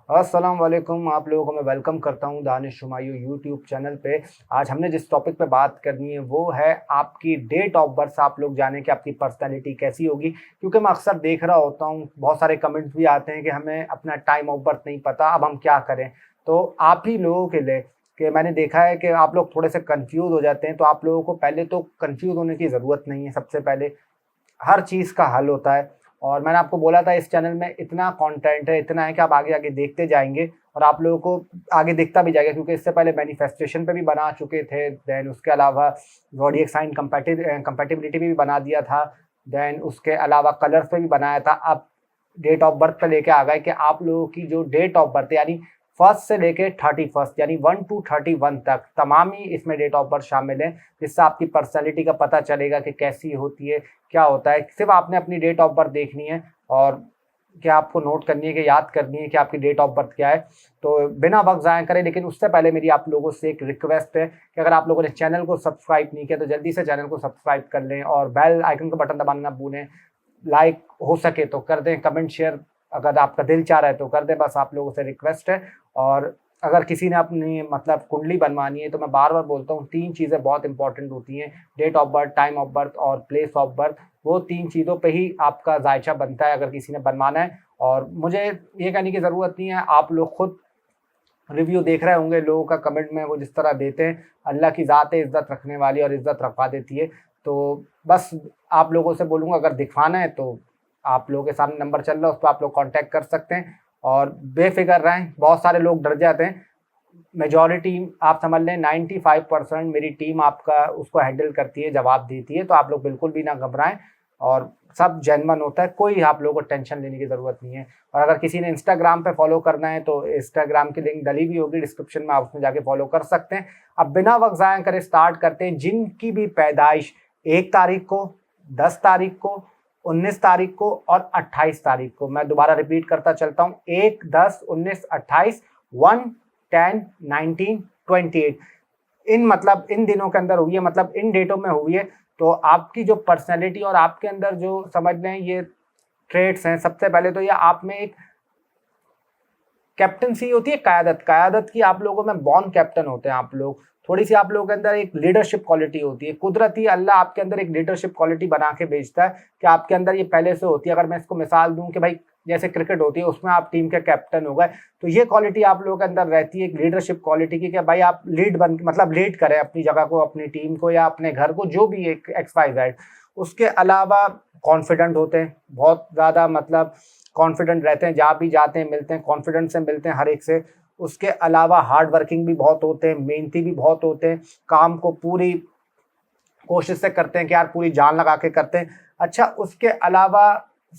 अस्सलाम वालेकुम। आप लोगों को मैं वेलकम करता हूं दानिश शुमायू यूट्यूब चैनल पे। आज हमने जिस टॉपिक पे बात करनी है वो है आपकी डेट ऑफ बर्थ। आप लोग जानें कि आपकी पर्सनैलिटी कैसी होगी, क्योंकि मैं अक्सर देख रहा होता हूं, बहुत सारे कमेंट्स भी आते हैं कि हमें अपना टाइम ऑफ बर्थ नहीं पता, अब हम क्या करें। तो आप ही लोगों के लिए कि मैंने देखा है कि आप लोग थोड़े से कंफ्यूज हो जाते हैं, तो आप लोगों को पहले तो कंफ्यूज होने की ज़रूरत नहीं है। सबसे पहले हर चीज़ का हल होता है। और मैंने आपको बोला था इस चैनल में इतना कंटेंट है, इतना है कि आप आगे आगे देखते जाएंगे और आप लोगों को आगे दिखता भी जाएगा, क्योंकि इससे पहले मैनिफेस्टेशन पे भी बना चुके थे। देन उसके अलावा ज़ोडिएक साइन कंपैटिबिलिटी भी बना दिया था। देन उसके अलावा कलर्स पे भी बनाया था। अब डेट ऑफ बर्थ पे लेके आ गए कि आप लोगों की जो डेट ऑफ बर्थ यानी फर्स्ट से लेके 31 यानी 1 to 31 तक तमाम ही इसमें डेट ऑफ बर्थ शामिल है, जिससे आपकी पर्सनैलिटी का पता चलेगा कि कैसी होती है, क्या होता है। सिर्फ आपने अपनी डेट ऑफ बर्थ देखनी है और क्या आपको नोट करनी है कि याद करनी है कि आपकी डेट ऑफ बर्थ क्या है। तो बिना वक्त ज़ाया करें, लेकिन उससे पहले मेरी आप लोगों से एक रिक्वेस्ट है कि अगर आप लोगों ने चैनल को सब्सक्राइब नहीं किया तो जल्दी से चैनल को सब्सक्राइब कर लें और बेल आइकन का बटन दबाना ना भूलें। लाइक हो सके तो कर दें, कमेंट शेयर अगर आपका दिल चाह रहा है तो कर दें, बस आप लोगों से रिक्वेस्ट है। और अगर किसी ने अपनी मतलब कुंडली बनवानी है तो मैं बार बार बोलता हूँ, 3 चीज़ें बहुत इंपॉर्टेंट होती हैं: date of birth, time of birth और प्लेस ऑफ बर्थ। वो 3 चीज़ों पे ही आपका जायचा बनता है अगर किसी ने बनवाना है। और मुझे ये कहने की ज़रूरत नहीं है, आप लोग खुद रिव्यू देख रहे होंगे, लोगों का कमेंट में वो जिस तरह देते हैं। अल्लाह की ज़ात है इज़्ज़त रखने वाली और इज़्ज़त रखवा देती है। तो बस आप लोगों से बोलूँगा, अगर दिखवाना है तो आप लोगों के सामने नंबर चल रहा है, उस पर आप लोग कांटेक्ट कर सकते हैं और बेफिक्र रहें। बहुत सारे लोग डर जाते हैं, मेजॉरिटी आप समझ लें 95% मेरी टीम आपका उसको हैंडल करती है, जवाब देती है। तो आप लोग बिल्कुल भी ना घबराएं और सब जेन्युइन होता है, कोई आप लोगों को टेंशन लेने की ज़रूरत नहीं है। और अगर किसी ने इंस्टाग्राम पे फॉलो करना है तो इंस्टाग्राम की लिंक डली भी होगी डिस्क्रिप्शन में, आप उसमें जाके फॉलो कर सकते हैं। अब बिना वक्त ज़ाया करे स्टार्ट करते हैं। जिनकी भी पैदाइश 1 तारीख को, 10 तारीख को, 19 तारीख को और 28 तारीख को, मैं दोबारा रिपीट करता चलता हूँ: 1, 10, 19, 28, 1, 10, 19, 28, इन मतलब इन दिनों के अंदर हुई है, मतलब इन डेटों में हुई है। तो आपकी जो पर्सनैलिटी और आपके अंदर जो समझ लें ये ट्रेट्स हैं, सबसे पहले तो ये आप में एक कैप्टनसी होती है, क़यादत। क़यादत की आप लोगों में बॉर्न कैप्टन होते हैं आप लोग। थोड़ी सी आप लोगों के अंदर एक लीडरशिप क्वालिटी होती है, कुदरती अल्लाह आपके अंदर एक लीडरशिप क्वालिटी बना के भेजता है कि आपके अंदर ये पहले से होती है। अगर मैं इसको मिसाल दूं कि भाई जैसे क्रिकेट होती है, उसमें आप टीम के कैप्टन हो गए, तो ये क्वालिटी आप लोगों के अंदर रहती है, एक लीडरशिप क्वालिटी की, कि भाई आप लीड करें अपनी जगह को, अपनी टीम को या अपने घर को, जो भी एक XYZ। उसके अलावा कॉन्फिडेंट होते हैं, बहुत ज़्यादा मतलब कॉन्फिडेंट रहते हैं, जहाँ भी जाते हैं मिलते हैं कॉन्फिडेंट से मिलते हैं हर एक से। उसके अलावा हार्ड वर्किंग भी बहुत होते हैं, मेहनती भी बहुत होते हैं, काम को पूरी कोशिश से करते हैं कि यार पूरी जान लगा के करते हैं। अच्छा, उसके अलावा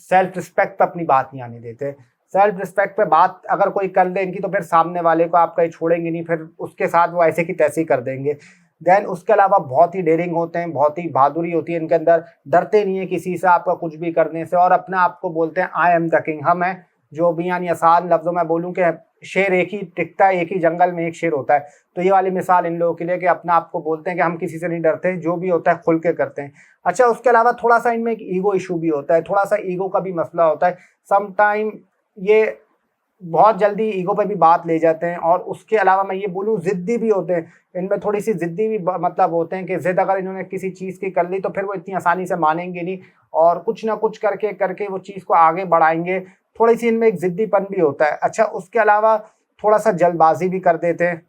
सेल्फ रिस्पेक्ट पे अपनी बात नहीं आने देते। सेल्फ रिस्पेक्ट पे बात अगर कोई कर ले इनकी, तो फिर सामने वाले को आप कहीं छोड़ेंगे नहीं, फिर उसके साथ वो ऐसे की तैसे ही कर देंगे। देन उसके अलावा बहुत ही डेयरिंग होते हैं, बहुत ही बहादुरी होती है इनके अंदर, डरते नहीं है किसी से आपका कुछ भी करने से, और अपने आप को बोलते हैं आई एम द किंग, हम हैं जो भी। यानी आसान लफ्ज़ों में बोलूँ कि शेर एक ही टिकता है, एक ही जंगल में एक शेर होता है। तो ये वाली मिसाल इन लोगों के लिए कि अपना आप को बोलते हैं कि हम किसी से नहीं डरते, जो भी होता है खुल के करते हैं। अच्छा, उसके अलावा थोड़ा सा इनमें एक ईगो इशू भी होता है, थोड़ा सा ईगो का भी मसला होता है। सम टाइम ये बहुत जल्दी ईगो पे भी बात ले जाते हैं। और उसके अलावा मैं ये बोलूँ, ज़िद्दी भी होते हैं, इनमें थोड़ी सी ज़िद्दी भी मतलब होते हैं कि ज़िद अगर इन्होंने किसी चीज़ की कर ली तो फिर वो इतनी आसानी से मानेंगे नहीं और कुछ ना कुछ करके करके वो चीज़ को आगे बढ़ाएंगे। थोड़ी सी इनमें एक ज़िद्दीपन भी होता है। अच्छा, उसके अलावा थोड़ा सा जल्दबाजी भी कर देते हैं,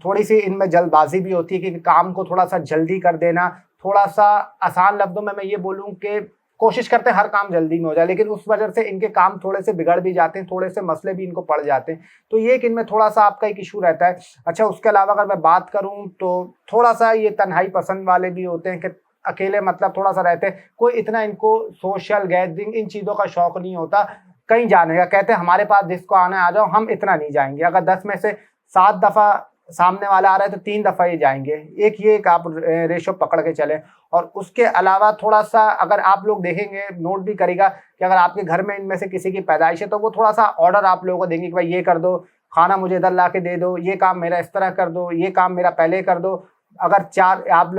थोड़ी सी इनमें जल्दबाजी भी होती है कि काम को थोड़ा सा जल्दी कर देना। थोड़ा सा आसान लफ्ज़ों में मैं ये बोलूँ कि कोशिश करते हैं हर काम जल्दी में हो जाए, लेकिन उस वजह से इनके काम थोड़े से बिगड़ भी जाते हैं, थोड़े से मसले भी इनको पड़ जाते हैं। तो ये कि इनमें थोड़ा सा आपका एक इशू रहता है। अच्छा, उसके अलावा अगर मैं बात करूँ तो थोड़ा सा ये तन्हाई पसंद वाले भी होते हैं कि अकेले मतलब थोड़ा सा रहते हैं, कोई इतना इनको सोशल गैदरिंग इन चीज़ों का शौक नहीं होता कहीं जाने का। कहते हैं हमारे पास जिसको आना है आ जाओ, हम इतना नहीं जाएंगे। अगर 10 में से 7 दफ़ा सामने वाला आ रहा है तो 3 दफ़ा ये जाएंगे। एक आप रेशो पकड़ के चलें। और उसके अलावा थोड़ा सा अगर आप लोग देखेंगे, नोट भी करेगा कि अगर आपके घर में इनमें से किसी की पैदाइश है तो वो थोड़ा सा ऑर्डर आप लोगों को देंगे कि भाई ये कर दो, खाना मुझे इधर ला के दे दो, ये काम मेरा इस तरह कर दो, ये काम मेरा पहले कर दो। अगर चार आप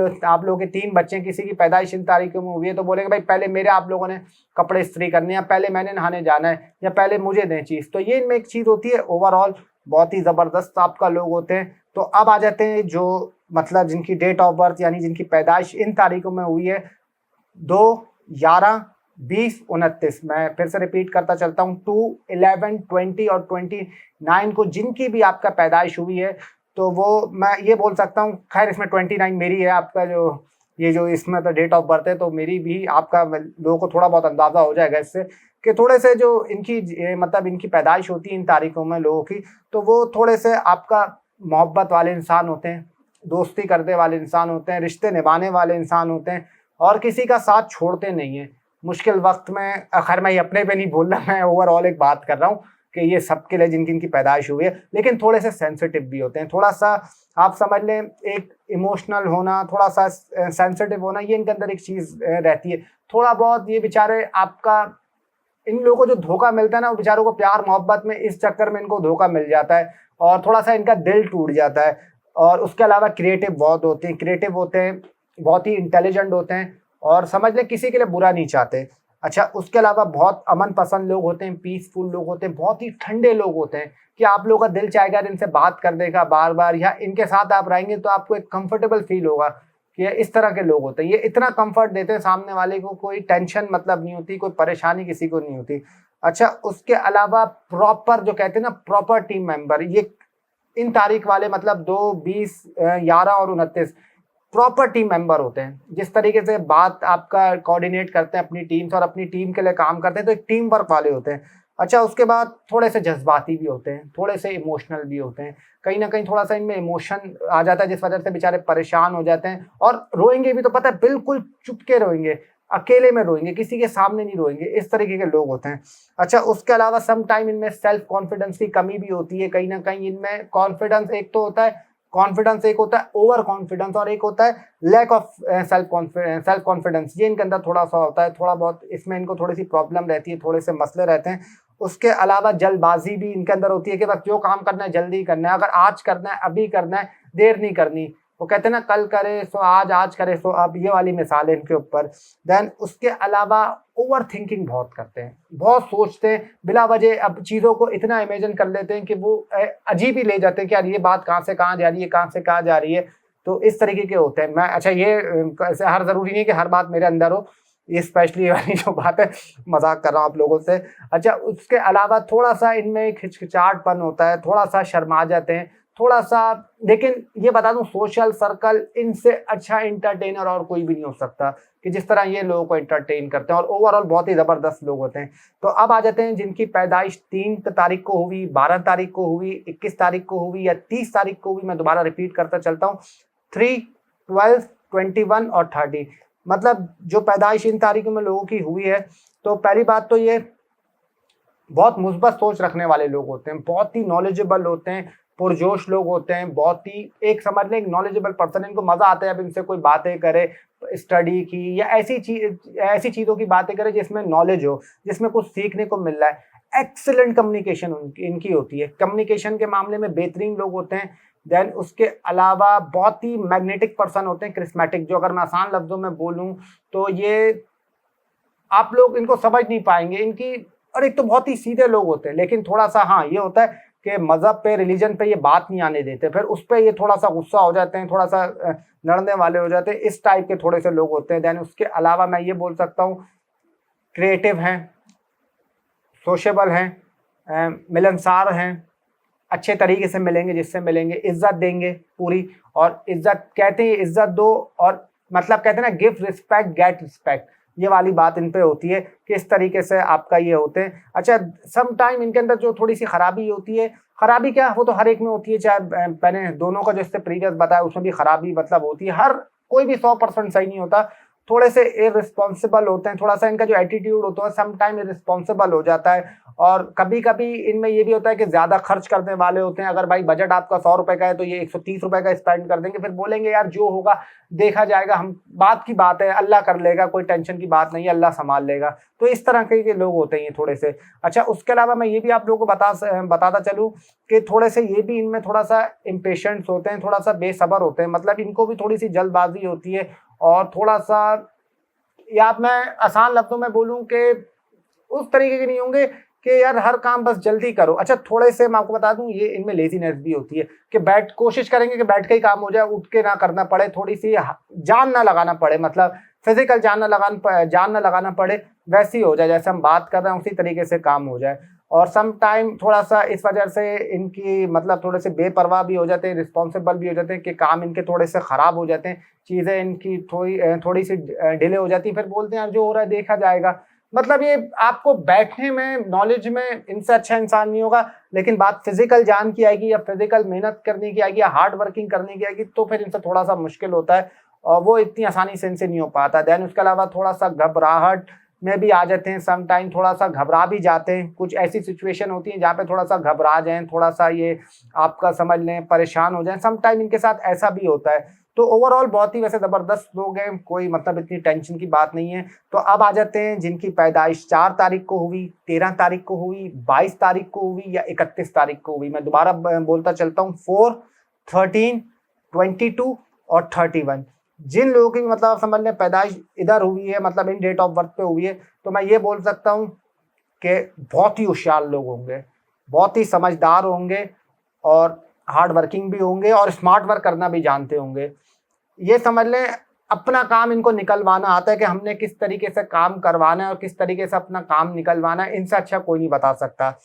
लोग के 3 बच्चे, किसी की पैदाइश इन तारीखों में हुई है तो बोलेंगे भाई पहले मेरे आप लोगों ने कपड़े इस्त्री करने, या पहले मैंने नहाने जाना है, या पहले मुझे दें चीज़। तो ये इनमें एक चीज़ होती है, ओवरऑल बहुत ही ज़बरदस्त आपका लोग होते हैं। तो अब आ जाते हैं जो मतलब जिनकी डेट ऑफ बर्थ यानी जिनकी पैदाइश इन तारीखों में हुई है 2, 11, 20, 29। मैं फिर से रिपीट करता चलता हूँ, 2, 11, 20 और 29 को जिनकी भी आपका पैदाइश हुई है तो वो मैं ये बोल सकता हूँ, खैर इसमें 29 मेरी है, आपका जो ये जो इसमें तो डेट ऑफ बर्थ है तो मेरी भी, आपका लोगों को थोड़ा बहुत अंदाज़ा हो जाएगा इससे कि थोड़े से जो इनकी मतलब इनकी पैदाइश होती है इन तारीखों में लोगों की, तो वो थोड़े से आपका मोहब्बत वाले इंसान होते हैं, दोस्ती करने वाले इंसान होते हैं, रिश्ते निभाने वाले इंसान होते हैं और किसी का साथ छोड़ते नहीं हैं मुश्किल वक्त में। खैर मैं ये अपने पे नहीं बोल रहा, मैं ओवरऑल एक बात कर रहा हूँ कि ये सबके लिए जिनकी इनकी पैदाइश हुई है, लेकिन थोड़े से सेंसिटिव भी होते हैं, थोड़ा सा आप समझ लें एक इमोशनल होना, थोड़ा सा सेंसिटिव होना, ये इनके अंदर एक चीज़ रहती है। थोड़ा बहुत ये बेचारे आपका, इन लोगों को जो धोखा मिलता है ना, वो बेचारों को प्यार मोहब्बत में इस चक्कर में इनको धोखा मिल जाता है और थोड़ा सा इनका दिल टूट जाता है। और उसके अलावा क्रिएटिव बहुत होते हैं, क्रिएटिव होते हैं, बहुत ही इंटेलिजेंट होते हैं और समझ लें किसी के लिए बुरा नहीं चाहते। अच्छा, उसके अलावा बहुत अमन पसंद लोग होते हैं, पीसफुल लोग होते हैं, बहुत ही ठंडे लोग होते हैं कि आप लोगों का दिल चाहेगा इनसे बात करने का बार बार, या इनके साथ आप रहेंगे तो आपको एक कंफर्टेबल फील होगा कि इस तरह के लोग होते हैं। ये इतना कंफर्ट देते हैं सामने वाले को, कोई टेंशन मतलब नहीं होती, कोई परेशानी किसी को नहीं होती। अच्छा, उसके अलावा प्रॉपर जो कहते हैं ना प्रॉपर टीम मेंबर, ये इन तारीख वाले मतलब 2, 20, 11 और 29 प्रॉपर टीम मेंबर होते हैं। जिस तरीके से बात आपका कोऑर्डिनेट करते हैं अपनी टीम से और अपनी टीम के लिए काम करते हैं, तो एक टीम वर्क वाले होते हैं। अच्छा, उसके बाद थोड़े से जज्बाती भी होते हैं, थोड़े से इमोशनल भी होते हैं, कहीं ना कहीं थोड़ा सा इनमें इमोशन आ जाता है जिस वजह से बेचारे परेशान हो जाते हैं और रोएंगे भी तो पता है बिल्कुल चुपके रोएंगे, अकेले में रोएंगे, किसी के सामने नहीं रोएंगे, इस तरीके के लोग होते हैं। अच्छा, उसके अलावा सम टाइम इनमें सेल्फ कॉन्फिडेंस की कमी भी होती है, कहीं ना कहीं इनमें कॉन्फिडेंस एक तो होता है, कॉन्फिडेंस एक होता है ओवर कॉन्फिडेंस और एक होता है लैक ऑफ सेल्फ कॉन्फिडेंस। ये इनके अंदर थोड़ा सा होता है, थोड़ा बहुत इसमें इनको थोड़ी सी प्रॉब्लम रहती है, थोड़े से मसले रहते हैं। उसके अलावा जल्दबाजी भी इनके अंदर होती है कि बस जो काम करना है जल्दी करना है, अगर आज करना है अभी करना है, देर नहीं करनी। वो कहते हैं ना कल करे सो आज, आज करे सो अब, ये वाली मिसाल है इनके ऊपर। देन उसके अलावा ओवर थिंकिंग बहुत करते हैं, बहुत सोचते हैं बिला वजह, अब चीज़ों को इतना इमेजिन कर लेते हैं कि वो अजीब ही ले जाते हैं कि यार ये बात कहाँ से कहाँ जा रही है, कहाँ से कहाँ जा रही है। तो इस तरीके के होते हैं। मैं अच्छा ये हर ज़रूरी नहीं कि हर बात मेरे अंदर हो, ये स्पेशली वाली जो बात है मजाक कर रहा हूँ आप लोगों से। अच्छा, उसके अलावा थोड़ा सा इनमें एक हिचकिचाहटपन होता है, थोड़ा सा शर्मा जाते हैं, थोड़ा सा। लेकिन ये बता दूं सोशल सर्कल इनसे अच्छा एंटरटेनर और कोई भी नहीं हो सकता कि जिस तरह ये लोगों को एंटरटेन करते हैं और ओवरऑल बहुत ही ज़बरदस्त लोग होते हैं। तो अब आ जाते हैं जिनकी पैदाइश 3 तारीख को हुई, 12 तारीख को हुई, 21 तारीख को हुई या 30 तारीख को हुई। मैं दोबारा रिपीट करता चलता हूँ, 3, 12, 21 और 30। मतलब जो पैदाइश इन तारीखों में लोगों की हुई है, तो पहली बात तो ये बहुत मुस्बत सोच रखने वाले लोग होते हैं, बहुत ही नॉलेजेबल होते हैं, पुरजोश लोग होते हैं, बहुत ही एक समझ लें एक नॉलेजेबल पर्सन। इनको मज़ा आता है अब इनसे कोई बातें करे स्टडी की या ऐसी चीज़ों की बातें करे जिसमें नॉलेज हो, जिसमें कुछ सीखने को मिल रहा है। एक्सीलेंट कम्युनिकेशन इनकी होती है, कम्युनिकेशन के मामले में बेहतरीन लोग होते हैं। देन उसके अलावा बहुत ही मैग्नेटिक पर्सन होते हैं, क्रिस्मेटिक, जो अगर मैं आसान लफ्ज़ों में बोलूँ तो ये आप लोग इनको समझ नहीं पाएंगे इनकी। और एक तो बहुत ही सीधे लोग होते हैं, लेकिन थोड़ा सा हाँ ये होता है कि मज़हब पे रिलीजन पे ये बात नहीं आने देते, फिर उस पर ये थोड़ा सा गुस्सा हो जाते हैं, थोड़ा सा लड़ने वाले हो जाते हैं, इस टाइप के थोड़े से लोग होते हैं। देन उसके अलावा मैं ये बोल सकता हूँ क्रिएटिव हैं, सोशेबल हैं, मिलनसार हैं, अच्छे तरीके से मिलेंगे, जिससे मिलेंगे इज्जत देंगे पूरी। और इज्जत कहते हैं इज्जत दो, और मतलब कहते हैं ना गिव रिस्पेक्ट गेट रिस्पेक्ट, ये वाली बात इन पे होती है कि इस तरीके से आपका ये होते हैं। अच्छा, सम टाइम इनके अंदर जो थोड़ी सी खराबी होती है, खराबी क्या वो तो हर एक में होती है, चाहे मैंने दोनों का जो इससे प्रीवियस बताया उसमें भी खराबी मतलब होती है, हर कोई भी 100% सही नहीं होता। थोड़े से इररिस्पॉन्सिबल होते हैं, थोड़ा सा इनका जो एटीट्यूड होता है सम टाइम इररिस्पॉन्सिबल हो जाता है। और कभी कभी इनमें ये भी होता है कि ज़्यादा खर्च करने वाले होते हैं। अगर भाई बजट आपका 100 रुपए का है तो ये 130 रुपए का स्पेंड कर देंगे, फिर बोलेंगे यार जो होगा देखा जाएगा, हम बात की बात है, अल्लाह कर लेगा, कोई टेंशन की बात नहीं है, अल्लाह संभाल लेगा। तो इस तरह के लोग होते हैं ये थोड़े से। अच्छा, उसके अलावा मैं ये भी आप लोगों को बताता चलूँ कि थोड़े से ये भी इनमें थोड़ा सा इम्पेशेंट्स होते हैं, थोड़ा सा बेसब्र होते हैं, मतलब इनको भी थोड़ी सी जल्दबाजी होती है। और थोड़ा सा, या मैं आसान लफ्जों में बोलूं कि उस तरीके के नहीं होंगे कि यार हर काम बस जल्दी करो। अच्छा, थोड़े से मैं आपको बता दूं ये इनमें लेजीनेस भी होती है कि कोशिश करेंगे कि बैठ के ही काम हो जाए, उठ के ना करना पड़े, थोड़ी सी जान ना लगाना पड़े, मतलब फिजिकल जान ना लगाना पड़े, वैसी हो जाए जैसे हम बात कर रहे हैं उसी तरीके से काम हो जाए। और सम टाइम थोड़ा सा इस वजह से इनकी मतलब थोड़े से बेपरवाह भी हो जाते हैं, रिस्पॉन्सिबल भी हो जाते हैं कि काम इनके थोड़े से ख़राब हो जाते हैं, चीज़ें इनकी थोड़ी सी डिले हो जाती है, फिर बोलते हैं यार जो हो रहा है देखा जाएगा। मतलब ये आपको बैठने में, नॉलेज में इनसे अच्छा इंसान नहीं होगा, लेकिन बात फिजिकल जान की आएगी या फिजिकल मेहनत करने की आएगी या हार्ड वर्किंग करने की आएगी तो फिर इनसे थोड़ा सा मुश्किल होता है और वो इतनी आसानी से इनसे नहीं हो पाता। देन उसके अलावा थोड़ा सा घबराहट में भी आ जाते हैं, सम टाइम थोड़ा सा घबरा भी जाते हैं। कुछ ऐसी सिचुएशन होती है जहाँ पे थोड़ा सा घबरा जाएं, थोड़ा सा ये आपका समझ लें परेशान हो जाएं, सम टाइम इनके साथ ऐसा भी होता है। तो ओवरऑल बहुत ही वैसे ज़बरदस्त लोग हैं, कोई मतलब इतनी टेंशन की बात नहीं है। तो अब आ जाते हैं जिनकी पैदाइश 4 तारीख को हुई, 13 तारीख को हुई, 22 तारीख को हुई या 31 तारीख को हुई। मैं दोबारा बोलता चलता हूँ, 4, 13, 22 और 31। जिन लोगों की मतलब आप समझ लें पैदाइश इधर हुई है, मतलब इन डेट ऑफ बर्थ पे हुई है, तो मैं ये बोल सकता हूँ कि बहुत ही होशियार लोग होंगे, बहुत ही समझदार होंगे और हार्ड वर्किंग भी होंगे और स्मार्ट वर्क करना भी जानते होंगे। ये समझ लें अपना काम इनको निकलवाना आता है कि हमने किस तरीके से काम करवाना है और किस तरीके से अपना काम निकलवाना है, इनसे अच्छा कोई नहीं बता सकता।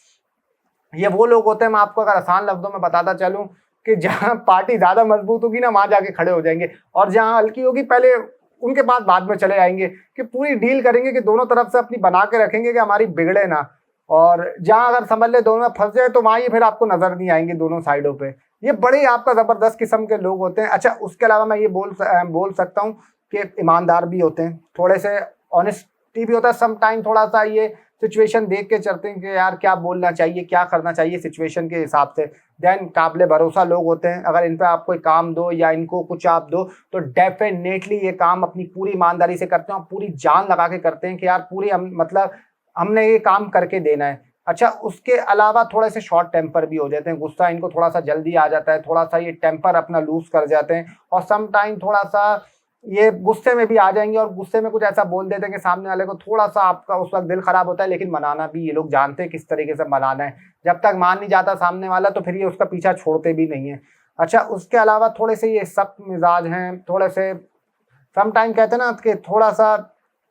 ये वो लोग होते हैं, मैं आपको अगर आसान लफ्जों में बताता चलूं कि जहां पार्टी ज्यादा मजबूत होगी ना वहां जाके खड़े हो जाएंगे, और जहां हल्की होगी पहले उनके पास बाद में चले जाएंगे, कि पूरी डील करेंगे कि दोनों तरफ से अपनी बना के रखेंगे कि हमारी बिगड़े ना। और जहां अगर समझ ले दोनों में फंस जाए तो वहां ये फिर आपको नजर नहीं आएंगे दोनों साइडों पे। ये बड़े आपका जबरदस्त किस्म के लोग होते हैं। अच्छा, उसके अलावा मैं ये बोल सकता हूँ कि ईमानदार भी होते हैं, थोड़े से ऑनेस्टी भी होता है। सम टाइम थोड़ा सा ये सिचुएशन देख के चलते हैं कि यार क्या बोलना चाहिए, क्या करना चाहिए सिचुएशन के हिसाब से। देन काबिले भरोसा लोग होते हैं, अगर इन पे आप कोई काम दो या इनको कुछ आप दो तो डेफिनेटली ये काम अपनी पूरी ईमानदारी से करते हैं और पूरी जान लगा के करते हैं कि यार पूरी मतलब हमने ये काम करके देना है। अच्छा, उसके अलावा थोड़े से शॉर्ट टेम्पर भी हो जाते हैं, गुस्सा इनको थोड़ा सा जल्दी आ जाता है, थोड़ा सा ये टेम्पर अपना लूज कर जाते हैं और सम टाइम थोड़ा सा ये गुस्से में भी आ जाएंगे और गुस्से में कुछ ऐसा बोल देते हैं कि सामने वाले को थोड़ा सा आपका उस वक्त दिल खराब होता है, लेकिन मनाना भी ये लोग जानते हैं किस तरीके से मनाना है। जब तक मान नहीं जाता सामने वाला तो फिर ये उसका पीछा छोड़ते भी नहीं है। अच्छा, उसके अलावा थोड़े से ये सख्त मिजाज हैं, थोड़े से सम टाइम कहते हैं ना कि थोड़ा सा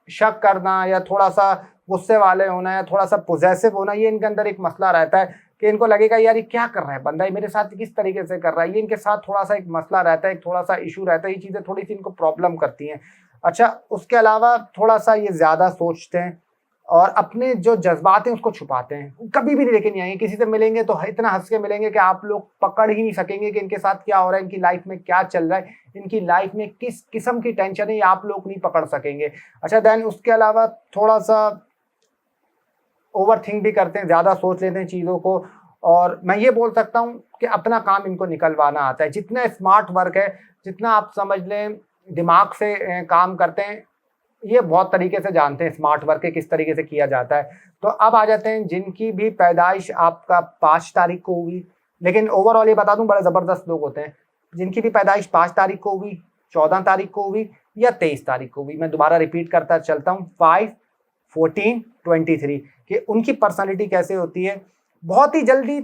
शक करना या थोड़ा सा गुस्से वाले होना या थोड़ा सा पोजेसिव होना, ये इनके अंदर एक मसला रहता है कि इनको लगेगा यार ये क्या कर रहा है बंदा, ये मेरे साथ किस तरीके से कर रहा है। ये इनके साथ थोड़ा सा एक मसला रहता है, एक थोड़ा सा इशू रहता है, ये चीज़ें थोड़ी सी इनको प्रॉब्लम करती हैं। अच्छा, उसके अलावा थोड़ा सा ये ज़्यादा सोचते हैं और अपने जो जज्बात हैं उसको छुपाते हैं, कभी भी लेके नहीं आएंगे। किसी से मिलेंगे तो इतना हंस के मिलेंगे कि आप लोग पकड़ ही नहीं सकेंगे कि इनके साथ क्या हो रहा है, इनकी लाइफ में क्या चल रहा है, इनकी लाइफ में किस किस्म की टेंशन है, ये आप लोग नहीं पकड़ सकेंगे। अच्छा, देन उसके अलावा थोड़ा सा ओवर थिंक भी करते हैं, ज़्यादा सोच लेते हैं चीज़ों को। और मैं ये बोल सकता हूँ कि अपना काम इनको निकलवाना आता है। जितना स्मार्ट वर्क है, जितना आप समझ लें दिमाग से काम करते हैं, ये बहुत तरीके से जानते हैं स्मार्ट वर्क के किस तरीके से किया जाता है। तो अब आ जाते हैं जिनकी भी पैदाइश आपका 5 तारीख को हुई, लेकिन ओवरऑल ये बता दूं बड़े ज़बरदस्त लोग होते हैं। जिनकी भी पैदाइश 5 तारीख को हुई, 14 तारीख को हुई या 23 तारीख को हुई, मैं दोबारा रिपीट करता चलता हूँ, 5, 14, 23, कि उनकी पर्सनालिटी कैसे होती है। बहुत ही जल्दी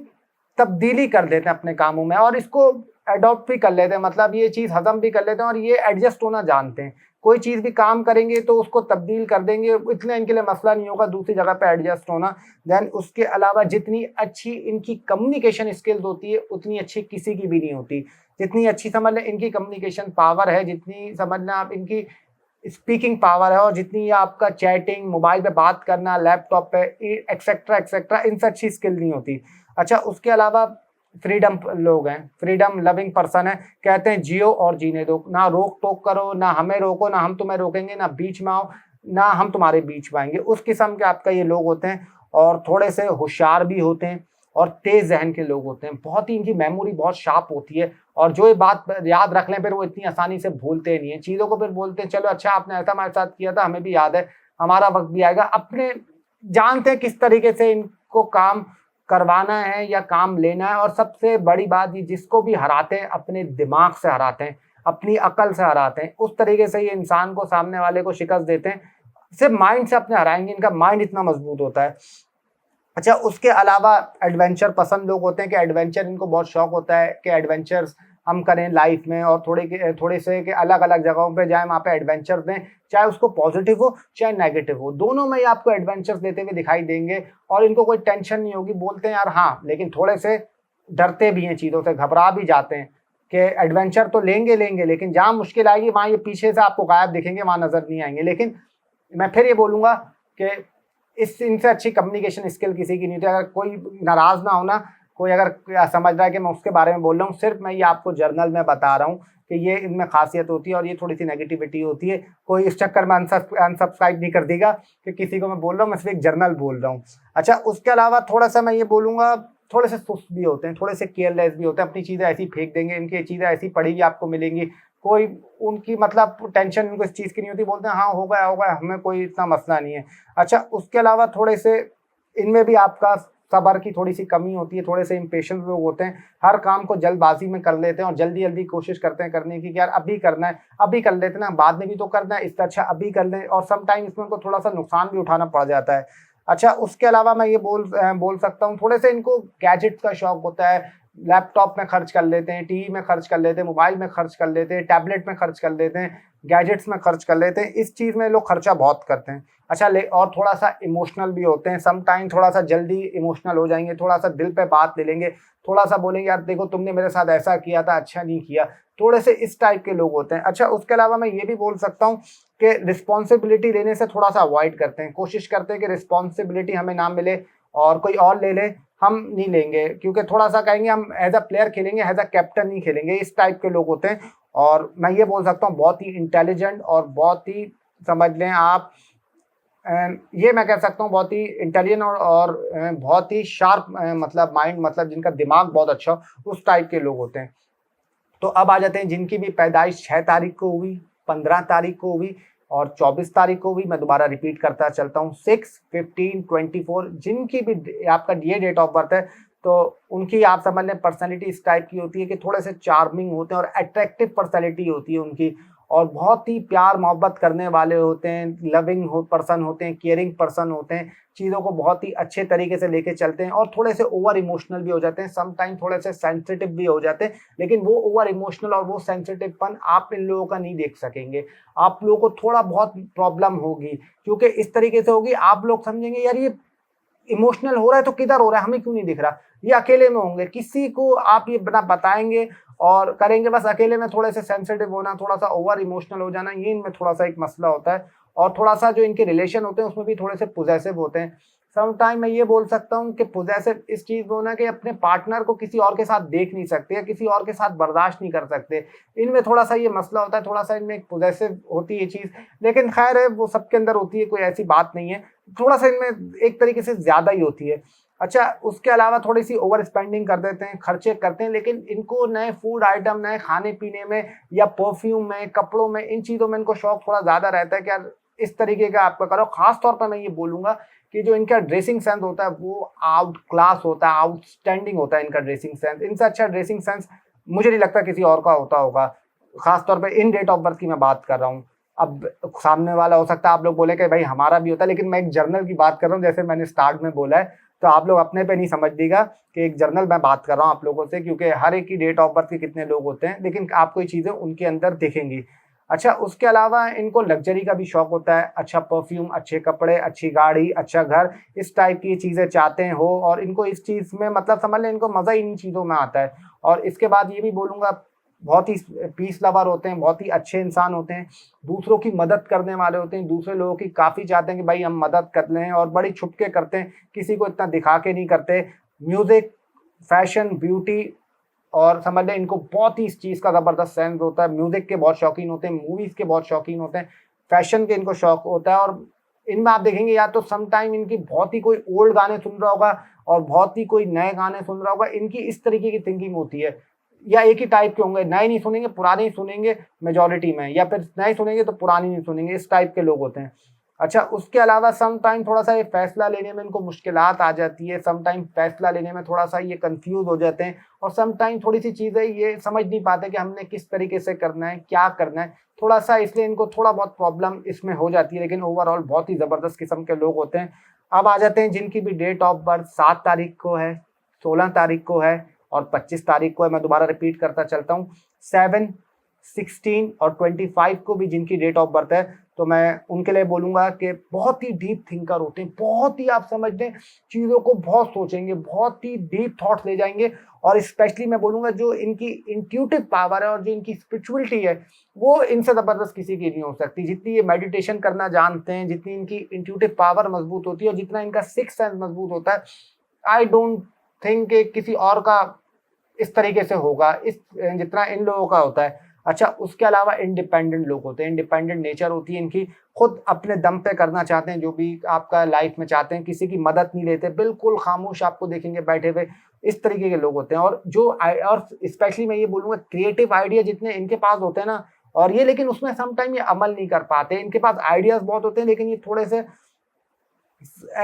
तब्दीली कर देते हैं अपने कामों में और इसको अडॉप्ट भी कर लेते हैं, मतलब ये चीज़ हजम भी कर लेते हैं और ये एडजस्ट होना जानते हैं। कोई चीज़ भी काम करेंगे तो उसको तब्दील कर देंगे, इतना इनके लिए मसला नहीं होगा दूसरी जगह पे एडजस्ट होना। देन उसके अलावा जितनी अच्छी इनकी कम्युनिकेशन स्किल्स होती है उतनी अच्छी किसी की भी नहीं होती। जितनी अच्छी समझ लें इनकी कम्युनिकेशन पावर है, जितनी समझ लें आप इनकी स्पीकिंग पावर है, और जितनी ये आपका चैटिंग, मोबाइल पे बात करना, लैपटॉप पे एक्सेट्रा एक्सेट्रा, इनसे अच्छी स्किल नहीं होती। अच्छा, उसके अलावा फ्रीडम लोग हैं, फ्रीडम लविंग पर्सन है, कहते हैं जियो और जीने दो, ना रोक टोक करो, ना हमें रोको, ना हम तुम्हें रोकेंगे, ना बीच में आओ, ना हम तुम्हारे बीच में आएंगे। उस किस्म के आपका ये लोग होते हैं और थोड़े से होशियार भी होते हैं और तेज जहन के लोग होते हैं। बहुत ही इनकी मेमोरी बहुत शार्प होती है और जो ये बात याद रख लें फिर वो इतनी आसानी से भूलते नहीं है चीज़ों को। फिर बोलते हैं चलो अच्छा आपने ऐसा हमारे साथ किया था, हमें भी याद है, हमारा वक्त भी आएगा। अपने जानते हैं किस तरीके से इनको काम करवाना है या काम लेना है। और सबसे बड़ी बात, ये जिसको भी हराते हैं अपने दिमाग से हराते हैं, अपनी अकल से हराते हैं। उस तरीके से ये इंसान को, सामने वाले को शिकस्त देते हैं। सिर्फ माइंड से अपने हराएंगे, इनका माइंड इतना मजबूत होता है। अच्छा, उसके अलावा एडवेंचर पसंद लोग होते हैं कि एडवेंचर इनको बहुत शौक होता है कि एडवेंचर्स हम करें लाइफ में और थोड़े से कि अलग अलग जगहों पे जाएं, वहाँ पे एडवेंचर दें, चाहे उसको पॉजिटिव हो चाहे नेगेटिव हो, दोनों में ये आपको एडवेंचर्स देते हुए दिखाई देंगे। और इनको कोई टेंशन नहीं होगी। बोलते हैं यार हाँ, लेकिन थोड़े से डरते भी हैं चीज़ों से, घबरा भी जाते हैं कि एडवेंचर तो लेंगे लेंगे लेकिन जहाँ मुश्किल आएगी वहाँ ये पीछे से आपको गायब दिखेंगे, वहाँ नजर नहीं आएंगे। लेकिन मैं फिर ये बोलूँगा कि इनसे अच्छी कम्युनिकेशन स्किल किसी की नहीं होती। अगर कोई नाराज ना होना, कोई अगर समझ रहा है कि मैं उसके बारे में बोल रहा हूँ, सिर्फ मैं ये आपको जर्नल में बता रहा हूँ कि ये इनमें खासियत होती है और ये थोड़ी सी नेगेटिविटी होती है। कोई इस चक्कर में अनसब्सक्राइब नहीं कर देगा कि किसी को मैं बोल रहा हूँ, मैं सिर्फ एक जर्नल बोल रहा हूँ। अच्छा, उसके अलावा थोड़ा सा मैं ये बोलूँगा, थोड़े से सुस्त भी होते हैं, थोड़े से केयरलेस भी होते हैं। अपनी चीज़ें ऐसी फेंक देंगे, इनकी चीज़ें ऐसी पड़ी आपको मिलेंगी, कोई उनकी मतलब टेंशन इनको इस चीज़ की नहीं होती। बोलते हैं हाँ हो गया, हमें कोई इतना मसला नहीं है। अच्छा, उसके अलावा थोड़े से इनमें भी आपका सब्र की थोड़ी सी कमी होती है। थोड़े से इम्पेशेंट लोग होते हैं, हर काम को जल्दबाजी में कर लेते हैं और जल्दी जल्दी कोशिश करते हैं करने की कि यार अभी करना है, अभी कर लेते ना, बाद में भी तो करना है, इससे अच्छा अभी कर लें। और समटाइम इसमें उनको थोड़ा सा नुकसान भी उठाना पड़ जाता है। अच्छा, उसके अलावा मैं ये बोल सकता हूँ, थोड़े से इनको गैजेट्स का शौक होता है। लैपटॉप में खर्च कर लेते हैं, टीवी में खर्च कर लेते हैं, मोबाइल में खर्च कर लेते हैं, टैबलेट में खर्च कर लेते हैं, गैजेट्स में खर्च कर लेते हैं। इस चीज़ में लोग खर्चा बहुत करते हैं। अच्छा, और थोड़ा सा इमोशनल भी होते हैं। सम टाइम थोड़ा सा जल्दी इमोशनल हो जाएंगे, थोड़ा सा दिल पे बात ले लेंगे, थोड़ा सा बोलेंगे यार देखो तुमने मेरे साथ ऐसा किया था, अच्छा नहीं किया। थोड़े से इस टाइप के लोग होते हैं। अच्छा, उसके अलावा मैं ये भी बोल सकता हूँ कि रिस्पॉन्सिबिलिटी लेने से थोड़ा सा अवॉइड करते हैं, कोशिश करते हैं कि रिस्पॉन्सिबिलिटी हमें ना मिले और कोई और ले ले, हम नहीं लेंगे, क्योंकि थोड़ा सा कहेंगे हम एज अ प्लेयर खेलेंगे, एज अ कैप्टन नहीं खेलेंगे। इस टाइप के लोग होते हैं। और मैं ये बोल सकता हूँ बहुत ही इंटेलिजेंट और बहुत ही, समझ लें आप, ये मैं कह सकता हूँ बहुत ही इंटेलिजेंट और बहुत ही शार्प मतलब माइंड, मतलब जिनका दिमाग बहुत अच्छा हो, उस टाइप के लोग होते हैं। तो अब आ जाते हैं जिनकी भी पैदाइश 6 तारीख को हुई, 15 तारीख को हुई और 24 तारीख को हुई। मैं दोबारा रिपीट करता चलता हूँ, 6, 15, 24 जिनकी भी आपका ये डेट ऑफ बर्थ है, तो उनकी आप समझ लें पर्सनैलिटी इस टाइप की होती है कि थोड़े से चार्मिंग होते हैं और अट्रैक्टिव पर्सनैलिटी होती है उनकी, और बहुत ही प्यार मोहब्बत करने वाले होते हैं, लविंग पर्सन होते हैं, केयरिंग पर्सन होते हैं, चीज़ों को बहुत ही अच्छे तरीके से लेके चलते हैं और थोड़े से ओवर इमोशनल भी हो जाते हैं, सम टाइम थोड़े से सेंसिटिव भी हो जाते हैं। लेकिन वो ओवर इमोशनल और वो सेंसिटिवपन आप इन लोगों का नहीं देख सकेंगे। आप लोगों को थोड़ा बहुत प्रॉब्लम होगी, क्योंकि इस तरीके से होगी, आप लोग समझेंगे यार ये इमोशनल हो रहा है तो किधर हो रहा है, हमें क्यों नहीं दिख रहा। ये अकेले में होंगे, किसी को आप ये बना बताएंगे और करेंगे, बस अकेले में थोड़े से सेंसिटिव होना, थोड़ा सा ओवर इमोशनल हो जाना, ये इनमें थोड़ा सा एक मसला होता है। और थोड़ा सा जो इनके रिलेशन होते हैं उसमें भी थोड़े से पोजेसिव होते हैं। सम टाइम मैं ये बोल सकता हूँ कि पोजेसिव इस चीज़ में होना कि अपने पार्टनर को किसी और के साथ देख नहीं सकते या किसी और के साथ बर्दाश्त नहीं कर सकते, इनमें थोड़ा सा ये मसला होता है। थोड़ा सा इनमें एक पोजेसिव होती है चीज़, लेकिन खैर है वो सबके अंदर होती है, कोई ऐसी बात नहीं है। थोड़ा सा इनमें एक तरीके से ज़्यादा ही होती है। अच्छा, उसके अलावा थोड़ी सी ओवर स्पेंडिंग कर देते हैं, खर्चे करते हैं, लेकिन इनको नए फूड आइटम, नए खाने पीने में या परफ्यूम में, कपड़ों में, इन चीज़ों में इनको शौक थोड़ा ज़्यादा रहता है कि यार इस तरीके का आपका करो। खास तौर पर मैं ये बोलूँगा कि जो इनका ड्रेसिंग सेंस होता है वो आउट क्लास होता है, आउटस्टैंडिंग होता है इनका ड्रेसिंग सेंस। इनसे अच्छा ड्रेसिंग सेंस मुझे नहीं लगता किसी और का होता होगा। खास तौर पे इन डेट ऑफ बर्थ की मैं बात कर रहा हूँ। अब सामने वाला हो सकता है आप लोग बोले कि भाई हमारा भी होता है, लेकिन मैं एक जर्नल की बात कर रहा हूँ, जैसे मैंने स्टार्ट में बोला है, तो आप लोग अपने पे नहीं समझिएगा कि एक जर्नल मैं बात कर रहा हूँ आप लोगों से, क्योंकि हर एक की डेट ऑफ बर्थ के कितने लोग होते हैं, लेकिन आपको ये चीज़ें उनके अंदर दिखेंगी। अच्छा, उसके अलावा इनको लग्जरी का भी शौक होता है, अच्छा परफ्यूम, अच्छे कपड़े, अच्छी गाड़ी, अच्छा घर, इस टाइप की चीज़ें चाहते हो और इनको इस चीज़ में मतलब समझ लें इनको मज़ा इन चीज़ों में आता है। और इसके बाद ये भी बोलूँगा बहुत ही पीस लवर होते हैं, बहुत ही अच्छे इंसान होते हैं, दूसरों की मदद करने वाले होते हैं, दूसरे लोगों की काफ़ी चाहते हैं कि भाई हम मदद कर लें और बड़ी छुप के करते हैं, किसी को इतना दिखा के नहीं करते। म्यूज़िक फैशन, ब्यूटी और समझ लें इनको बहुत ही इस चीज़ का ज़बरदस्त सेंस होता है। म्यूज़िक के बहुत शौकीन होते हैं, मूवीज़ के बहुत शौकीन होते हैं, फैशन के इनको शौक होता है। और इनमें आप देखेंगे या तो सम टाइम इनकी बहुत ही कोई ओल्ड गाने सुन रहा होगा और बहुत ही कोई नए गाने सुन रहा होगा। इनकी इस तरीके की थिंकिंग होती है, या एक ही टाइप के होंगे, नए नहीं सुनेंगे, पुराने ही सुनेंगे मेजॉरिटी में, या फिर नए सुनेंगे तो पुरानी नहीं सुनेंगे, इस टाइप के लोग होते हैं। अच्छा, उसके अलावा सम टाइम थोड़ा-सा ये फैसला लेने में इनको मुश्किलात आ जाती है, सम टाइम फैसला लेने में थोड़ा-सा ये कन्फ्यूज़ हो जाते हैं और सम टाइम थोड़ी-सी चीज़ें ये समझ नहीं पाते कि हमने किस तरीके से करना है, क्या करना है। थोड़ा-सा इसलिए इनको थोड़ा बहुत प्रॉब्लम इसमें हो जाती है, लेकिन ओवरऑल बहुत ही ज़बरदस्त किस्म के लोग होते हैं। अब आ जाते हैं जिनकी भी डेट ऑफ बर्थ 7 तारीख को है, 16 तारीख को है और 25 तारीख को है। मैं दोबारा रिपीट करता चलता हूँ, 7, 16 और 25 को भी जिनकी डेट ऑफ बर्थ है, तो मैं उनके लिए बोलूँगा कि बहुत ही डीप थिंकर होते हैं, बहुत ही आप समझ लें चीज़ों को बहुत सोचेंगे, बहुत ही डीप थॉट्स ले जाएँगे। और स्पेशली मैं बोलूँगा जो इनकी इंट्यूटिव पावर है और जो इनकी स्पिरिचुअलिटी है, वो इनसे ज़बरदस्त किसी की नहीं हो सकती। जितनी ये मेडिटेशन करना जानते हैं, जितनी इनकी इंट्यूटिव पावर मज़बूत होती है और जितना इनका सिक्स्थ सेंस मज़बूत होता है, आई डोंट थिंक कि किसी और का इस तरीके से होगा, जितना इन लोगों का होता है। अच्छा, उसके अलावा इंडिपेंडेंट लोग होते हैं, इंडिपेंडेंट नेचर होती है इनकी, खुद अपने दम पे करना चाहते हैं जो भी आपका लाइफ में चाहते हैं, किसी की मदद नहीं लेते, बिल्कुल खामोश आपको देखेंगे बैठे हुए, इस तरीके के लोग होते हैं। और और स्पेशली मैं ये बोलूँगा क्रिएटिव आइडिया जितने इनके पास होते हैं ना, और ये लेकिन उसमें सम टाइम ये अमल नहीं कर पाते। इनके पास आइडियाज़ बहुत होते हैं लेकिन ये थोड़े से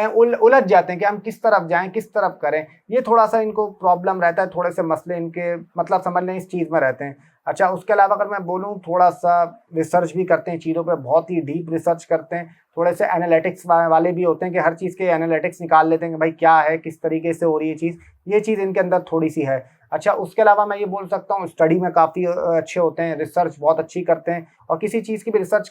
उलझ जाते हैं कि हम किस तरफ जाएँ, किस तरफ करें। ये थोड़ा-सा इनको प्रॉब्लम रहता है, थोड़े से मसले इनके मतलब समझ लें इस चीज़ में रहते हैं। अच्छा, उसके अलावा अगर मैं बोलूँ थोड़ा-सा रिसर्च भी करते हैं चीज़ों पे, बहुत ही डीप रिसर्च करते हैं। थोड़े से एनालिटिक्स वाले भी होते हैं कि हर चीज़ के एनालिटिक्स निकाल लेते हैं कि भाई क्या है, किस तरीके से हो रही है चीज़, ये चीज़ इनके अंदर थोड़ी-सी है। अच्छा, उसके अलावा मैं ये बोल सकता हूँ स्टडी में काफ़ी अच्छे होते हैं, रिसर्च बहुत अच्छी करते हैं और किसी चीज़ की भी रिसर्च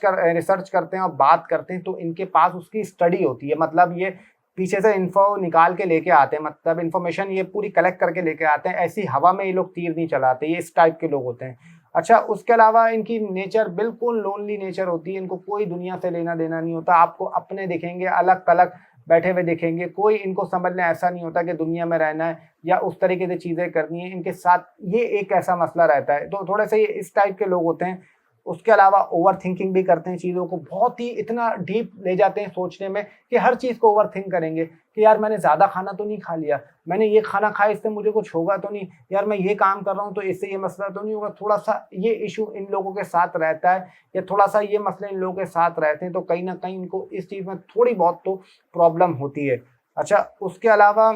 करते हैं और बात करते हैं तो इनके पास उसकी स्टडी होती है। मतलब ये पीछे से इन्फो निकाल के लेके आते हैं, मतलब इन्फॉर्मेशन ये पूरी कलेक्ट करके लेके आते हैं। ऐसी हवा में ये लोग तीर नहीं चलाते, ये इस टाइप के लोग होते हैं। अच्छा, उसके अलावा इनकी नेचर बिल्कुल लोनली नेचर होती है, इनको कोई दुनिया से लेना-देना नहीं होता। आपको अपने दिखेंगे, अलग-थलग बैठे हुए दिखेंगे, कोई इनको समझ लें ऐसा नहीं होता कि दुनिया में रहना है या उस तरीके से चीज़ें करनी है, इनके साथ ये एक ऐसा मसला रहता है। तो थोड़े से ये इस टाइप के लोग होते हैं। उसके अलावा ओवरथिंकिंग भी करते हैं चीज़ों को, बहुत ही इतना डीप ले जाते हैं सोचने में कि हर चीज़ को ओवरथिंक करेंगे कि यार मैंने ज़्यादा खाना तो नहीं खा लिया, मैंने ये खाना खाया इससे मुझे कुछ होगा तो नहीं, यार मैं ये काम कर रहा हूँ तो इससे ये मसला तो नहीं होगा। थोड़ा-सा ये इश्यू इन लोगों के साथ रहता है या थोड़ा-सा ये मसले इन लोगों के साथ रहते हैं, तो कहीं न कहीं इनको इस चीज़ में थोड़ी बहुत तो प्रॉब्लम होती है। अच्छा, उसके अलावा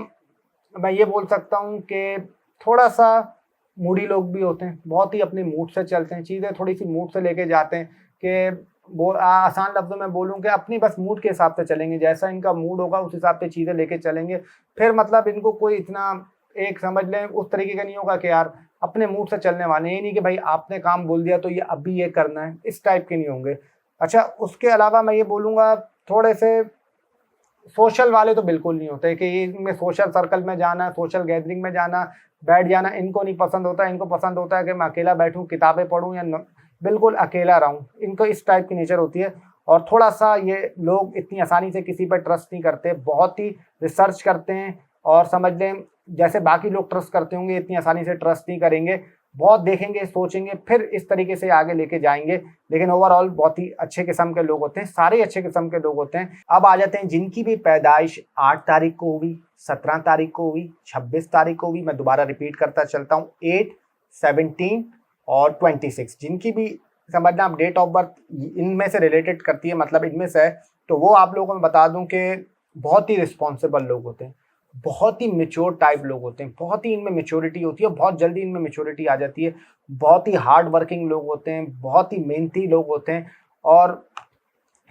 मैं ये बोल सकता हूँ कि थोड़ा-सा मूडी लोग भी होते हैं, बहुत ही अपने मूड से चलते हैं, चीज़ें थोड़ी-सी मूड से लेके जाते हैं कि आसान लफ्ज़ों में बोलूँ कि अपनी बस मूड के हिसाब से चलेंगे, जैसा इनका मूड होगा उस हिसाब से चीज़ें लेके चलेंगे। फिर मतलब इनको कोई इतना एक समझ लें उस तरीके का नहीं होगा कि यार अपने मूड से चलने वाले हैं, ये नहीं कि भाई आपने काम बोल दिया तो ये अभी ये करना है, इस टाइप के नहीं होंगे। अच्छा, उसके अलावा मैं ये बोलूँगा थोड़े से सोशल वाले तो बिल्कुल नहीं होते कि इनमें सोशल सर्कल में जाना, सोशल गैदरिंग में जाना, बैठ जाना इनको नहीं पसंद होता। इनको पसंद होता है कि मैं अकेला बैठूँ, किताबें पढूँ या न बिल्कुल अकेला रहूँ। इनको इस टाइप की नेचर होती है और थोड़ा-सा ये लोग इतनी आसानी से किसी पे ट्रस्ट नहीं करते, बहुत ही रिसर्च करते हैं और समझ लें जैसे बाकी लोग ट्रस्ट करते होंगे इतनी आसानी से ट्रस्ट नहीं करेंगे। बहुत देखेंगे, सोचेंगे, फिर इस तरीके से आगे लेके जाएँगे। लेकिन ओवरऑल बहुत ही अच्छे किस्म के लोग होते हैं, सारे ही अच्छे किस्म के लोग होते हैं। अब आ जाते हैं जिनकी भी पैदाइश 8 तारीख को हुई, 17 तारीख को हुई, 26 तारीख को हुई, मैं दोबारा रिपीट करता चलता हूँ 8, 17 और 26 जिनकी भी समझना आप डेट ऑफ बर्थ इनमें से रिलेटेड करती है, मतलब इनमें से है, तो वो आप लोगों को मैं बता दूँ कि बहुत ही रिस्पॉन्सिबल लोग होते हैं, बहुत ही मैच्योर टाइप लोग होते हैं, बहुत ही इनमें मैच्योरिटी होती है, बहुत जल्दी इनमें मैच्योरिटी आ जाती है, बहुत ही हार्ड वर्किंग लोग होते हैं, बहुत ही मेहनती लोग होते हैं और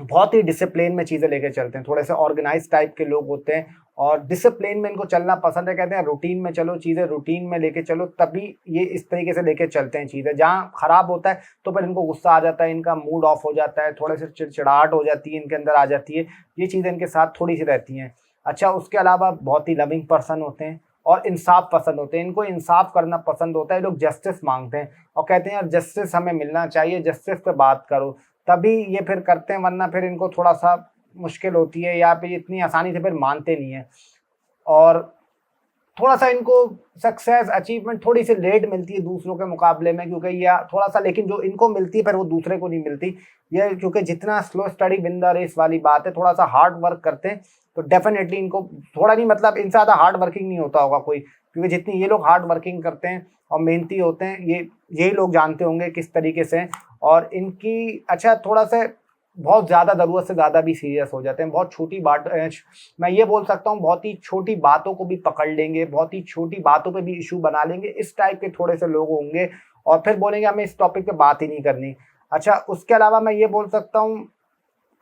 बहुत ही डिसिप्लिन में चीज़ें लेके चलते हैं, थोड़े से ऑर्गेनाइज़ टाइप के लोग होते हैं और डिसिप्लिन में इनको चलना पसंद है। कहते हैं रूटीन में चलो, चीज़ें रूटीन में लेके चलो, तभी ये इस तरीके से लेके चलते हैं चीज़ें। जहाँ खराब होता है तो फिर इनको गुस्सा आ जाता है, इनका मूड ऑफ हो जाता है, थोड़े से चिड़चिड़ाहट हो जाती है, इनके अंदर आ जाती है। ये चीज़ें इनके साथ थोड़ी-सी रहती हैं। अच्छा, उसके अलावा बहुत ही लविंग पर्सन होते हैं और इंसाफ पसंद होते हैं, इनको इंसाफ करना पसंद होता है। ये लोग जस्टिस माँगते हैं और कहते हैं यार जस्टिस हमें मिलना चाहिए, जस्टिस पे बात करो, तभी ये फिर करते हैं, वरना फिर इनको थोड़ा-सा मुश्किल होती है या फिर इतनी आसानी से फिर मानते नहीं हैं। और थोड़ा सा इनको सक्सेस अचीवमेंट थोड़ी सी लेट मिलती है दूसरों के मुकाबले में, क्योंकि ये थोड़ा सा, लेकिन जो इनको मिलती है पर वो दूसरे को नहीं मिलती। ये क्योंकि जितना slow study win the race वाली बात है, थोड़ा सा हार्ड वर्क करते हैं तो डेफिनेटली इनको थोड़ा नहीं, मतलब इनसे ज़्यादा हार्ड वर्किंग नहीं होता होगा कोई, क्योंकि जितनी ये लोग हार्ड वर्किंग करते हैं और मेहनती होते हैं, यही लोग जानते होंगे किस तरीके से। और इनकी अच्छा थोड़ा सा बहुत ज़्यादा ज़रूरत से ज़्यादा भी सीरियस हो जाते हैं, बहुत छोटी बात, मैं ये बोल सकता हूँ बहुत ही छोटी बातों को भी पकड़ लेंगे, बहुत ही छोटी बातों पे भी इशू बना लेंगे, इस टाइप के थोड़े से लोग होंगे और फिर बोलेंगे हमें इस टॉपिक पे बात ही नहीं करनी। अच्छा उसके अलावा मैं ये बोल सकता हूँ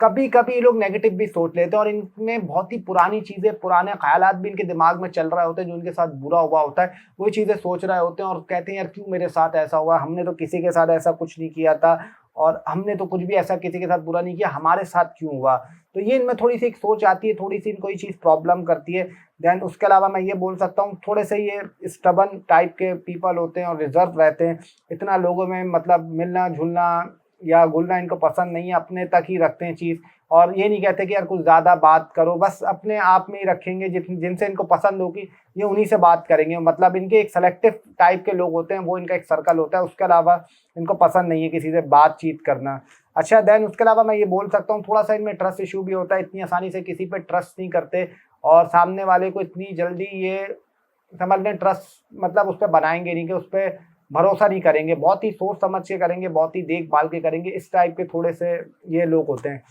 कभी कभी ये लोग नेगेटिव भी सोच लेते हैं और इनमें बहुत ही पुरानी चीज़ें, पुराने ख्यालात भी इनके दिमाग में चल रहे होते हैं, जो उनके साथ बुरा हुआ होता है वही चीज़ें सोच रहे होते हैं और कहते हैं यार क्यों मेरे साथ ऐसा हुआ, हमने तो किसी के साथ ऐसा कुछ नहीं किया था और हमने तो कुछ भी ऐसा किसी के साथ बुरा नहीं किया, हमारे साथ क्यों हुआ। तो ये इनमें थोड़ी सी एक सोच आती है, थोड़ी सी इनको ये चीज़ प्रॉब्लम करती है। देन उसके अलावा मैं ये बोल सकता हूँ थोड़े से ये स्टबन टाइप के पीपल होते हैं और रिजर्व रहते हैं, इतना लोगों में मतलब मिलना जुलना या घुलना इनको पसंद नहीं है, अपने तक ही रखते हैं चीज़। और ये नहीं कहते कि यार कुछ ज़्यादा बात करो, बस अपने आप में ही रखेंगे, जिनसे इनको पसंद होगी ये उन्हीं से बात करेंगे। मतलब इनके एक सेलेक्टिव टाइप के लोग होते हैं, वो इनका एक सर्कल होता है, उसके अलावा इनको पसंद नहीं है किसी से बातचीत करना। अच्छा देन उसके अलावा मैं ये बोल सकता हूँ थोड़ा सा इनमें ट्रस्ट इशू भी होता है, इतनी आसानी से किसी पे ट्रस्ट नहीं करते और सामने वाले को इतनी जल्दी ये समझ लें ट्रस्ट मतलब उस पर बनाएंगे नहीं, कि उस पर भरोसा नहीं करेंगे, बहुत ही सोच समझ के करेंगे, बहुत ही देखभाल के करेंगे, इस टाइप के थोड़े से ये लोग होते हैं।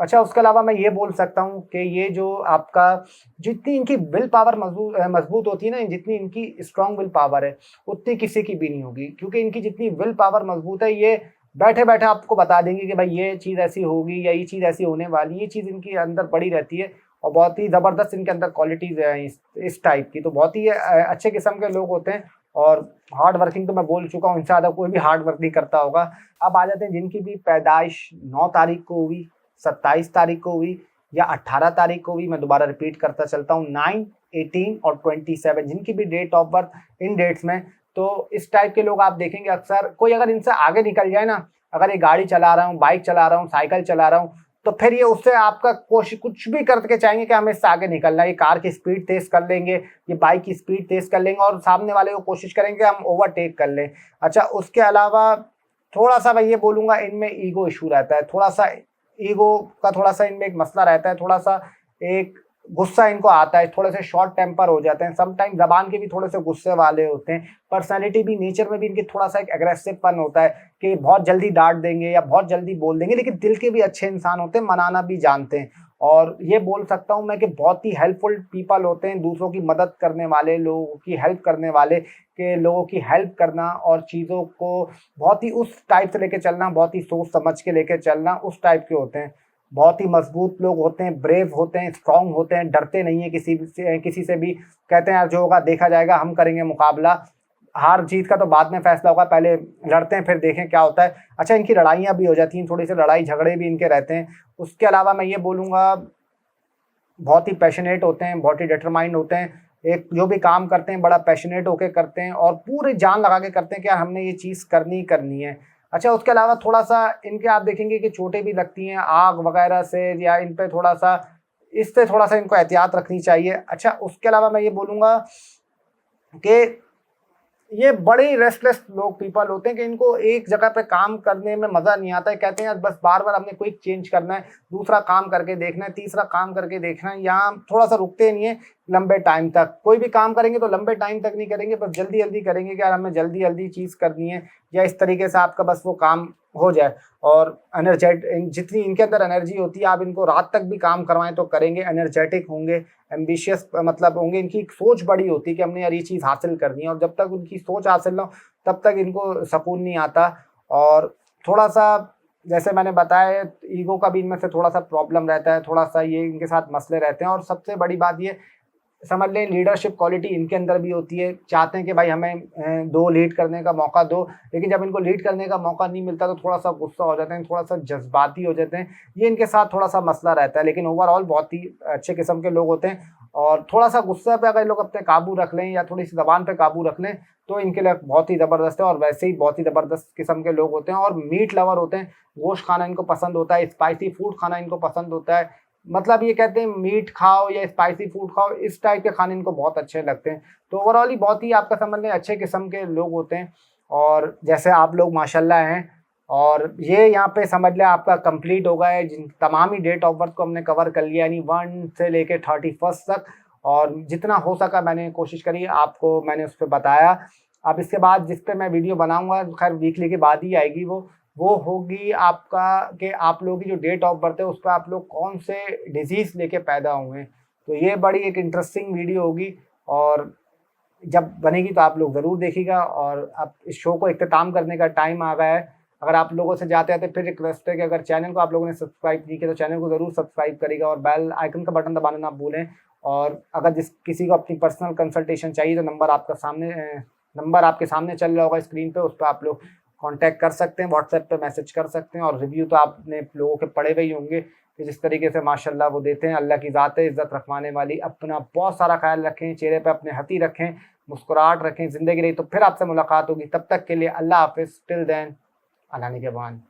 अच्छा उसके अलावा मैं ये बोल सकता हूँ कि ये जो आपका जितनी इनकी विल पावर मजबूत होती है ना, जितनी इनकी स्ट्रांग विल पावर है उतनी किसी की भी नहीं होगी, क्योंकि इनकी जितनी विल पावर मजबूत है ये बैठे बैठे आपको बता देंगे कि भाई ये चीज़ ऐसी होगी या ये चीज़ ऐसी होने वाली, ये चीज़ इनके अंदर पड़ी रहती है और बहुत ही ज़बरदस्त इनके अंदर क्वालिटीज़ है इस टाइप की। तो बहुत ही अच्छे किस्म के लोग होते हैं और हार्ड वर्किंग तो मैं बोल चुका हूँ, इनसे ज़्यादा कोई भी हार्ड वर्क नहीं करता होगा। अब आ जाते हैं जिनकी भी पैदाइश 9 तारीख को हुई, 27 तारीख को हुई या 18 तारीख को हुई, मैं दोबारा रिपीट करता चलता हूँ, 9, 18 और 27 जिनकी भी डेट ऑफ बर्थ इन डेट्स में। तो इस टाइप के लोग आप देखेंगे अक्सर, कोई अगर इनसे आगे निकल जाए ना, अगर ये गाड़ी चला रहा हूँ, बाइक चला रहा हूँ, साइकिल चला रहा हूँ, तो फिर ये उससे आपका कोशिश कुछ भी करके चाहेंगे कि हमें इससे आगे निकलना है, ये कार की स्पीड तेज कर लेंगे, ये बाइक की स्पीड तेज कर लेंगे और सामने वाले को कोशिश करेंगे हम ओवरटेक कर लें। अच्छा उसके अलावा थोड़ा सा मैं ये बोलूँगा इनमें ईगो इशू रहता है, थोड़ा सा ईगो का थोड़ा सा इनमें एक मसला रहता है, थोड़ा सा एक गुस्सा इनको आता है, थोड़े से शॉर्ट टेम्पर हो जाते हैं, समटाइम जबान के भी थोड़े से गुस्से वाले होते हैं, पर्सनैलिटी भी नेचर में भी इनकी थोड़ा सा एक एग्रेसिवपन होता है कि बहुत जल्दी डांट देंगे या बहुत जल्दी बोल देंगे, लेकिन दिल के भी अच्छे इंसान होते हैं, मनाना भी जानते हैं। और ये बोल सकता हूँ मैं कि बहुत ही हेल्पफुल पीपल होते हैं, दूसरों की मदद करने वाले, लोगों की हेल्प करने वाले, के लोगों की हेल्प करना और चीज़ों को बहुत ही उस टाइप से लेके चलना, बहुत ही सोच समझ के लेके चलना, उस टाइप के होते हैं। बहुत ही मजबूत लोग होते हैं, ब्रेव होते हैं, स्ट्रांग होते हैं, डरते नहीं है किसी से भी, कहते हैं यार जो होगा देखा जाएगा, हम करेंगे मुकाबला, हार जीत का तो बाद में फैसला होगा, पहले लड़ते हैं फिर देखें क्या होता है। अच्छा इनकी लड़ाइयाँ भी हो जाती हैं, थोड़ी सी लड़ाई झगड़े भी इनके रहते हैं। उसके अलावा मैं ये बोलूँगा बहुत ही पैशनेट होते हैं, बहुत ही डिटरमाइंड होते हैं, एक जो भी काम करते हैं बड़ा पैशनेट होकर करते हैं और पूरी जान लगा के करते हैं कि यार हमने ये चीज़ करनी करनी है। अच्छा उसके अलावा थोड़ा सा इनके आप देखेंगे कि चोटें भी लगती हैं आग वगैरह से, या इन पे थोड़ा सा इससे थोड़ा सा इनको एहतियात रखनी चाहिए। अच्छा उसके अलावा मैं ये बोलूँगा कि ये बड़े ही रेस्टलेस लोग पीपल होते हैं कि इनको एक जगह पे काम करने में मज़ा नहीं आता है, कहते हैं यार बस बार बार हमने क्विक चेंज करना है, दूसरा काम करके देखना है, तीसरा काम करके देखना है, यहाँ थोड़ा सा रुकते नहीं है लंबे टाइम तक। कोई भी काम करेंगे तो लंबे टाइम तक नहीं करेंगे, बस जल्दी जल्दी करेंगे कि यार हमें जल्दी जल्दी चीज़ करनी है, या इस तरीके से आपका बस वो काम हो जाए। और जितनी इनके अंदर एनर्जी होती है, आप इनको रात तक भी काम करवाएं तो करेंगे, एनर्जेटिक होंगे, एम्बिशियस मतलब होंगे, इनकी एक सोच बड़ी होती है कि हमने यार ये चीज़ हासिल करनी है, और जब तक उनकी सोच हासिल ना हो तब तक इनको सुकून नहीं आता। और थोड़ा सा जैसे मैंने बताया ईगो का भी इनमें से थोड़ा सा प्रॉब्लम रहता है, थोड़ा सा ये इनके साथ मसले रहते हैं। और सबसे बड़ी बात ये समझ लें लीडरशिप क्वालिटी इनके अंदर भी होती है, चाहते हैं कि भाई हमें दो लीड करने का मौका दो, लेकिन जब इनको लीड करने का मौका नहीं मिलता तो थोड़ा सा गुस्सा हो जाते हैं, थोड़ा सा जज्बाती हो जाते हैं, ये इनके साथ थोड़ा सा मसला रहता है। लेकिन ओवरऑल बहुत ही अच्छे किस्म के लोग होते हैं, और थोड़ा सा गुस्से पे अगर लोग अपने काबू रख लें या थोड़ी सी ज़बान पे काबू रख लें तो इनके लिए बहुत ही ज़बरदस्त है। और वैसे ही बहुत ही ज़बरदस्त किस्म के लोग होते हैं और मीट लवर होते हैं, गोश्त खाना इनको पसंद होता है, स्पाइसी फूड खाना इनको पसंद होता है, मतलब ये कहते हैं मीट खाओ या स्पाइसी फूड खाओ, इस टाइप के खाने इनको बहुत अच्छे लगते हैं। तो ओवरऑल ही बहुत ही आपका समझ लें अच्छे किस्म के लोग होते हैं। और जैसे आप लोग माशाल्लाह हैं, और ये यहाँ पे समझ लें आपका कंप्लीट हो गया है, जिन तमाम ही डेट ऑफ बर्थ को हमने कवर कर लिया, यानी 1 से लेके 31 तक। और जितना हो सका मैंने कोशिश करी, आपको मैंने उस पे बताया। अब इसके बाद जिस पे मैं वीडियो बनाऊंगा, खैर वीकली के बाद ही आएगी वो होगी आपका कि आप लोगों की जो डेट ऑफ बर्थ है उस पर आप लोग कौन से डिजीज़ लेके पैदा हुए हैं। तो ये बड़ी एक इंटरेस्टिंग वीडियो होगी, और जब बनेगी तो आप लोग ज़रूर देखिएगा। और अब इस शो को इख्तिताम करने का टाइम आ गया है। अगर आप लोगों से जाते आते फिर रिक्वेस्ट है कि अगर चैनल को आप लोगों ने सब्सक्राइब नहीं किया तो चैनल को ज़रूर सब्सक्राइब करिएगा, और बेल आइकन का बटन दबाना ना भूलें। और अगर जिस किसी को अपनी पर्सनल कंसल्टेशन चाहिए तो नंबर आपके सामने चल रहा होगा स्क्रीन पे, उस पर आप लोग कांटेक्ट कर सकते हैं, व्हाट्सएप पे मैसेज कर सकते हैं। और रिव्यू तो आपने लोगों के पढ़े हुए ही होंगे कि जिस तरीके से माशाल्लाह वो देते हैं। अल्लाह की ज़ात है इज़्ज़त रखवाने वाली। अपना बहुत सारा ख्याल रखें, चेहरे पे अपने हंसी रखें, मुस्कुराहट रखें। ज़िंदगी रही तो फिर आपसे मुलाकात होगी, तब तक के लिए अल्लाह हाफ़िज़। टिल देन, अल्लाह निगहबान।